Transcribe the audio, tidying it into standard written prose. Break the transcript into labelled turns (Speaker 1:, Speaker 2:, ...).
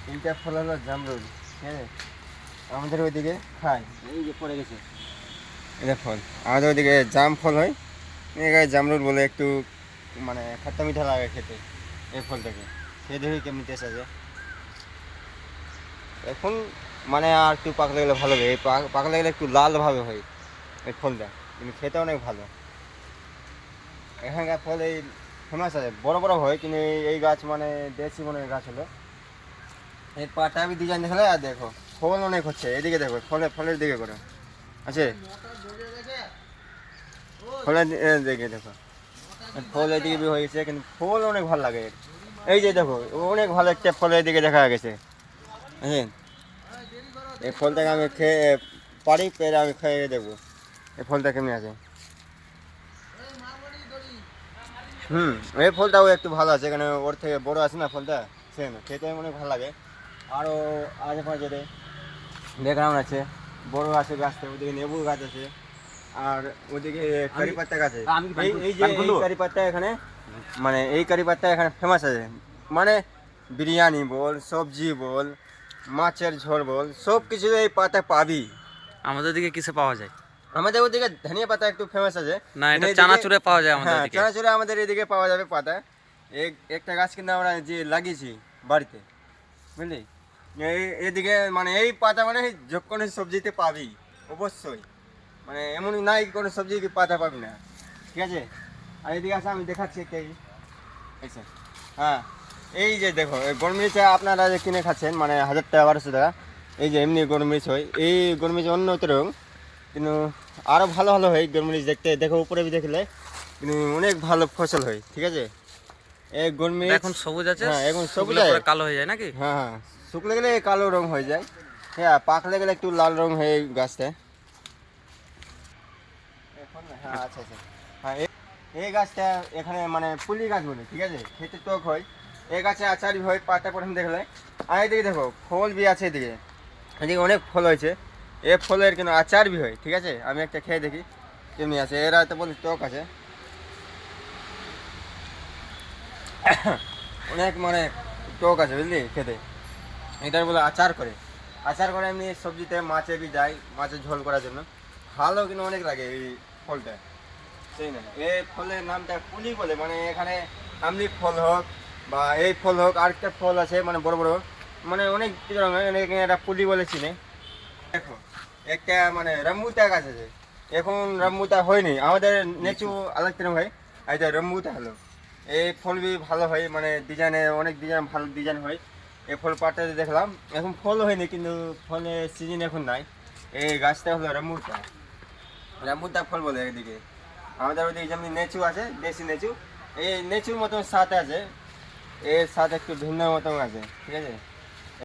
Speaker 1: তিনটা ফল হলো জামরুল, ঠিক আছে। আমাদের ওইদিকে খায়, এই যে পড়ে গেছে এটা ফল। আমাদের ওইদিকে জাম ফল হয়, এখানে জামরুল বলে, একটু মানে খাট্টা মিঠা লাগে খেতে এই ফলটাকে। খেয়ে দেখি কেমনি টেস্ট আছে। এখন মানে আর একটু পাকলে গেলে ভালো হবে, এই পাকলে গেলে একটু লালভাবে হয় এই ফলটা, কিন্তু খেতে অনেক ভালো। এখানকার ফল এই ফেমাস আছে, বড় বড় হয়, কিন্তু এই গাছ মানে দেশি মনে গাছ হলো। এই পাটা আমি ডিজাইন দেখালে, আর দেখো ফল অনেক হচ্ছে, এদিকে দেখো ফলের দিকে করে আছে, ফলের দিকে দেখো ফল এদিকে বি হয়েছে, কিন্তু ফল অনেক ভালো লাগে। এই যে দেখো অনেক ভালো একটা ফলের দিকে দেখা গেছে, হ্যাঁ। এই ফলটাকে আমি খেয়ে পারি, পেরে আমি খেয়ে দেখবো এই ফলটা কেমনি আছে। এই ফলটাও একটু ভালো আছে, এখানে ওর থেকে বড় আছে না ফলটা, সে না খেতে অনেক ভালো লাগে। আরও আশেপাশে ব্যাকগ্রাউন্ড আছে, বড় আছে গাছটা, ওদিকে লেবু গাছ আছে, আর ওদিকে কারি পাত্তা গাছ আছে। এই যে এই কারি পাত্তা এখানে, মানে এই কারি পাত্তা এখানে ফেমাস আছে, মানে বিরিয়ানি বল, সবজি বল, মাছের ঝোল বল, সব কিছু এই পাতা পাবি।
Speaker 2: আমাদের দিকে কিসে পাওয়া যায়?
Speaker 1: আমাদের ওদিকে ধনিয়া পাতা একটু ফেমাস আছে
Speaker 2: না, এটা চানাচুরে পাওয়া যায় আমাদের
Speaker 1: হ্যাঁ,
Speaker 2: দিকে।
Speaker 1: চানাচুরে আমাদের এদিকে পাওয়া যাবে পাতা। একটা গাছ কিন্তু আমরা যে লাগিয়েছি বাড়িতে, বুঝলি। এদিকে মানে এই পাতা মানে যে কোনো সবজিতে পাবি অবশ্যই, মানে এমনই নাই কোনো সবজি পাতা পাবি না, ঠিক আছে। আর এদিকে আসে আমি দেখাচ্ছি একটা, হ্যাঁ এই যে দেখো এই গোলমরিচ আপনারা যে কিনে খাচ্ছেন মানে 1000 টাকা 1200 টাকা, এই যে এমনি গোলমরিচ হয়, এই গোলমরিচ অন্য রকম, কিন্তু আরও ভালো ভালো হয় গোলমরিচ দেখতে, দেখো উপরে দেখলে কিন্তু অনেক ভালো ফসল হয়, ঠিক আছে। এই গোলমরিচ
Speaker 2: এখন সবুজ আছে,
Speaker 1: হ্যাঁ এখন সবুজ
Speaker 2: শুকনো পরে কালো হয়ে যায় নাকি?
Speaker 1: হ্যাঁ হ্যাঁ, শুকলে গেলে কালো রং হয়ে যায়, হ্যাঁ পাকলে গেলে একটু লাল রং হয়ে গাছটা। এখন হ্যাঁ আচ্ছা আচ্ছা, হ্যাঁ এই গাছটা এখানে মানে পুলি গাছ বলে, ঠিক আছে, খেতে টক হয়। এই গাছে আচার হয়, পাতা প্রথম দেখলে। আর এদিকে দেখো ফল বি আছে, এদিকে এদিকে অনেক ফল হয়েছে, এ ফলের কিন্তু আচার বি হয়, ঠিক আছে। আমি একটা খেয়ে দেখি কেমনি আছে, এরা তো বলে টক আছে অনেক, মানে টক আছে বুঝলি খেতে। এটার বলে আচার করে, আচার করে এমনি সবজিতে মাছে বি যায়, মাছের ঝোল করার জন্য ভালো, কিন্তু অনেক লাগে এই ফলটা, সেই না। এই ফলের নামটা কুলি বলে, মানে এখানে আমলি ফল হোক বা এই ফল হোক, আরেকটা ফল আছে মানে বড় বড়, মানে অনেক কিছু রঙের, এটা পুলি বলে চিনে। দেখো একটা মানে রামবুটা গাছ আছে, এখন রামবুটা হয়নি, আমাদের নেচু আলাদা রকম হয়, আর এটা রামবুটা হলো। এই ফল বি ভালো হয়, মানে ডিজাইনে অনেক ডিজাইন, ভালো ডিজাইন হয়। এই ফল পাতাতে দেখলাম, এখন ফল হয়নি, কিন্তু ফলের সিজন এখন নাই। এই গাছটা হলো রামবুটা, রামবুটা ফল বলে এদিকে। আমাদের ওইদিকে যেমনি নেচু আছে, দেশি নেচু, এই নেচুর মতন স্বাদ আছে, এর স্বাদ একটু ভিন্ন মতন আছে, ঠিক আছে।